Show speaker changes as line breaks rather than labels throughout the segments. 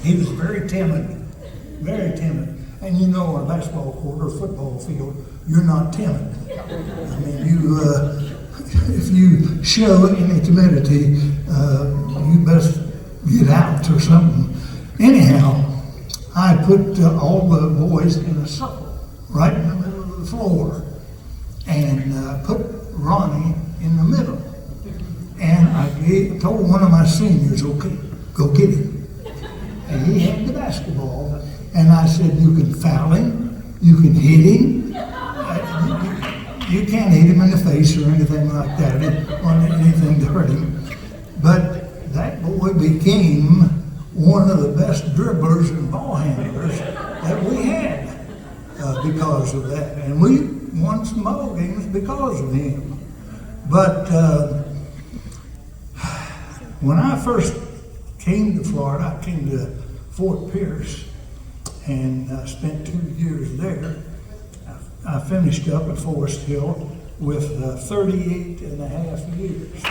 He was very timid, very timid. And you know, on a basketball court or football field, you're not timid. I mean, if you show any timidity, you best get out or something. Anyhow, I put all the boys in a circle right in the middle of the floor and put Ronnie in the middle. And I told one of my seniors, okay, go get him. And he had the basketball. And I said, you can foul him, you can hit him. You can't hit him in the face or anything like that, or anything to hurt him. But that boy became one of the best dribblers and ball handlers that we had because of that. And we won some ball games because of him. But when I first came to Florida, I came to Fort Pierce and spent 2 years there. I finished up at Forest Hill with 38 and a half years.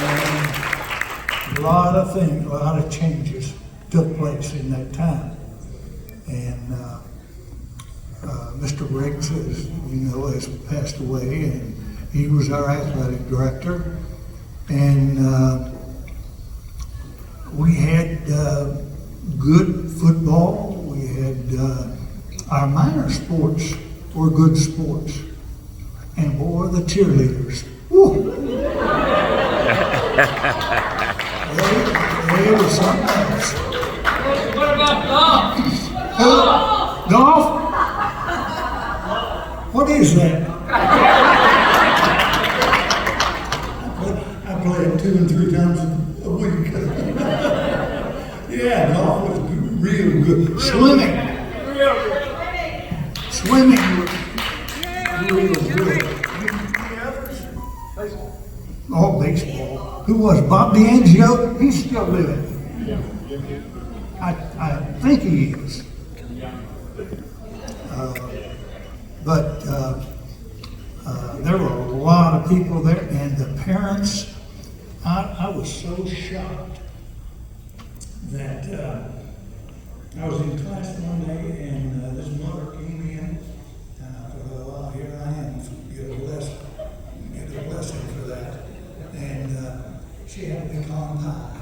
And a lot of things, a lot of changes took place in that time. And Mr. Riggs, as you know, has passed away, and he was our athletic director. And we had good football. We had our minor sports were good sports. And boy, the cheerleaders. Woo! they were something else.
What about golf?
Golf? What is that? I play it 2 and 3 times a week. Yeah, golf was real good. Swimming. Swimming was real good. Any others? Baseball. Oh, baseball. Who was Bob DeAngelo? He's still living. I think he is. But there were a lot of people there, and the parents, I was so shocked that I was in class one day, and this mother came in, and I thought, well, here I am, get a blessing for that. And she had a pecan pie.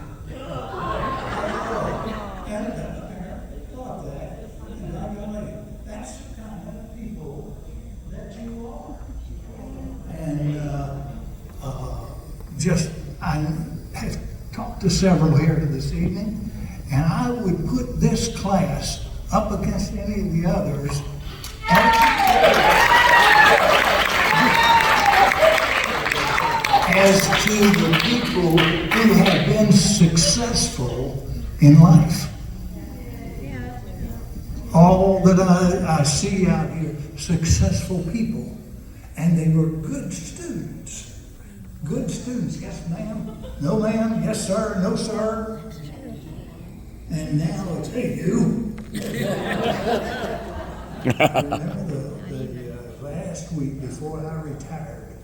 And the parent thought that, and I'm going, that's the kind of people that you are. And I have talked to several here this evening, and I would put this class up against any of the others as to the people who have been successful in life. All that I see out here, successful people, and they were good students. Good students, yes ma'am, no ma'am, yes sir, no sir. And now it's, hey you. I remember the last week before I retired,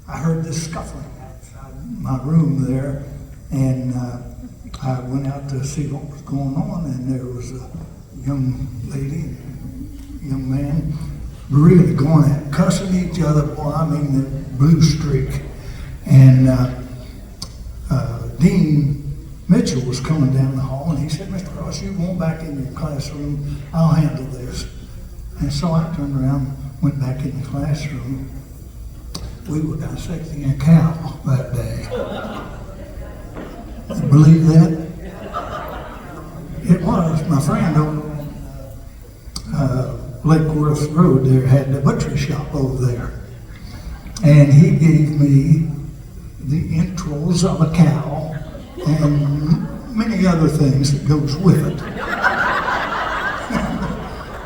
I heard this scuffling outside my room there, and I went out to see what was going on, and there was a young lady, young man, really going at cussing each other. Boy, I mean the blue streak. And Dean Mitchell was coming down the hall, and he said, Mr. Cross, you go back in your classroom, I'll handle this. And so I turned around, went back in the classroom. We were dissecting a cow that day. You believe that? It was. My friend over on Lake Worth Road there had the butcher shop over there. And he gave me the entrails of a cow and many other things that goes with it.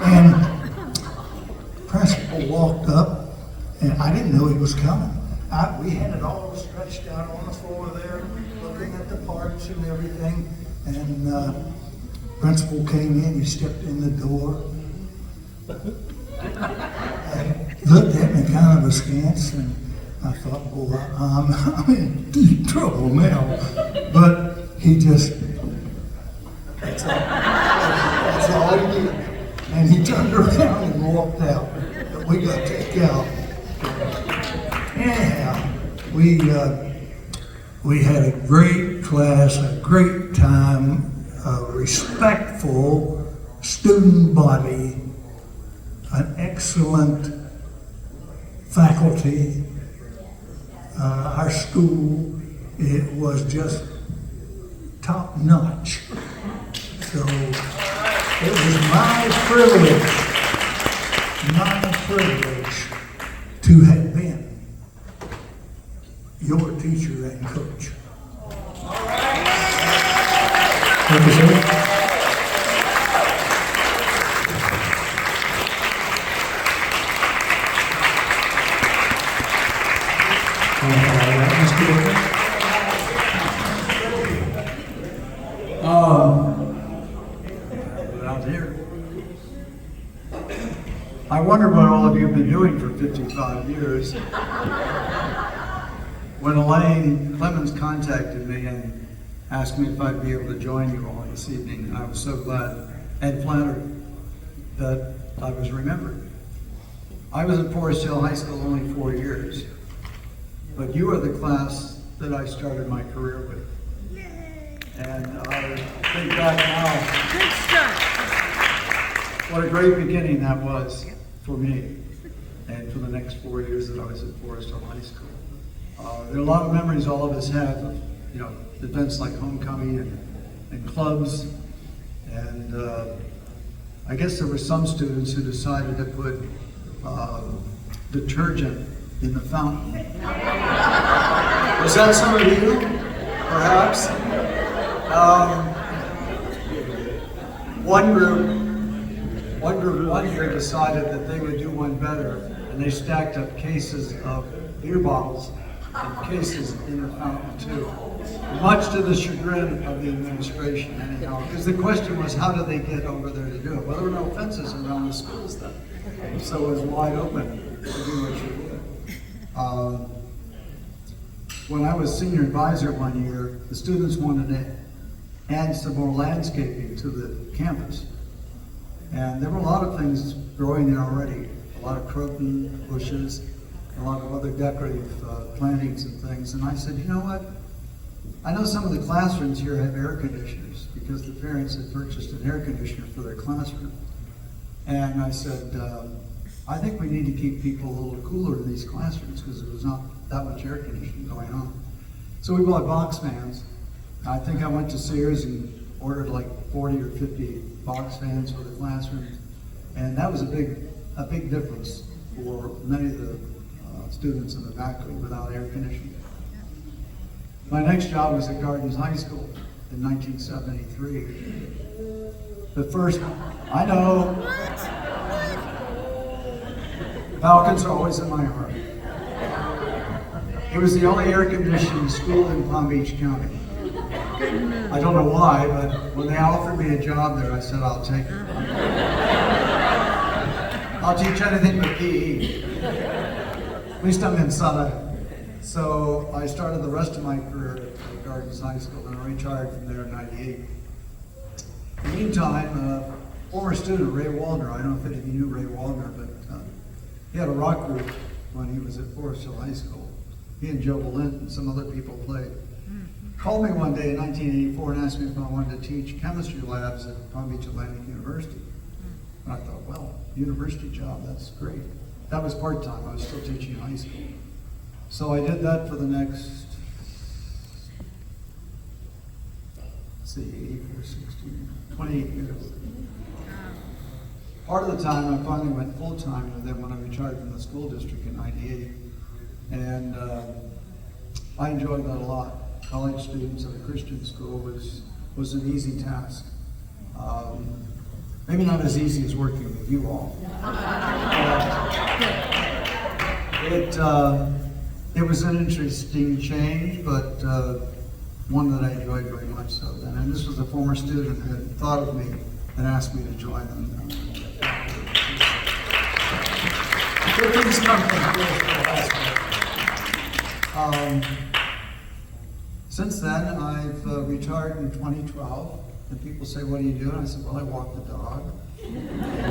And principal walked up, and I didn't know he was coming. We had it all stretched out on the floor there, looking at the parts and everything. And principal came in, he stepped in the door, and looked at me kind of askance, and I thought, boy, I'm in deep trouble now. But he just, that's all he did. And he turned around and walked out. But we got kicked out. Anyhow, we had a great class, a great time, a respectful student body, an excellent faculty. Our school, it was just top notch. So it was my privilege to have been your teacher and coach. Thank you, sir. Mr. Baker?
Out here. I wonder what all of you have been doing for 55 years. When Elaine Clemens contacted me and asked me if I'd be able to join you all this evening, and I was so glad and flattered that I was remembered. I was at Forest Hill High School only 4 years, but you are the class that I started my career with. And I think back now,
Good start.
what a great beginning that was for me and for the next 4 years that I was at Forest Hill High School. There are a lot of memories all of us have of, events like homecoming and clubs. And I guess there were some students who decided to put detergent in the fountain. Was that some of you, perhaps? One group one year decided that they would do one better, and they stacked up cases of beer bottles and cases in the fountain too. Much to the chagrin of the administration, anyhow, because the question was, how did they get over there to do it? Well, there were no fences around the schools then, so it was wide open to do what you did. When I was senior advisor one year, the students wanted to add some more landscaping to the campus. And there were a lot of things growing there already. A lot of croton bushes, a lot of other decorative plantings and things. And I said, you know what? I know some of the classrooms here have air conditioners because the parents had purchased an air conditioner for their classroom. And I said, I think we need to keep people a little cooler in these classrooms because there was not that much air conditioning going on. So we bought box fans. I think I went to Sears and ordered like 40 or 50 box fans for the classrooms. And that was a big difference for many of the students in the faculty without air conditioning. My next job was at Gardens High School in 1973. The first, I know, Falcons are always in my heart. It was the only air-conditioned school in Palm Beach County. I don't know why, but when they offered me a job there, I said, I'll take it. I'll teach anything but PE. At least I'm inside. So I started the rest of my career at Gardens High School, and I retired from there in '98. In the meantime, former student Ray Waldner, I don't know if any of you knew Ray Waldner, but he had a rock group when he was at Forest Hill High School. He and Joe Valent and some other people played. Called me one day in 1984 and asked me if I wanted to teach chemistry labs at Palm Beach Atlantic University. And I thought, well, university job, that's great. That was part-time, I was still teaching high school. So I did that for the next, 84, 16, 28 years. Part of the time, I finally went full-time with them when I retired from the school district in '98. And I enjoyed that a lot. College students at a Christian school was an easy task. Maybe not as easy as working with you all. It was an interesting change, but one that I enjoyed very much so then. And this was a former student who had thought of me and asked me to join them. Good things come from Forest Hill High School. Since then, I've retired in 2012, and people say, "What do you do?" And I said, "Well, I walk the dog."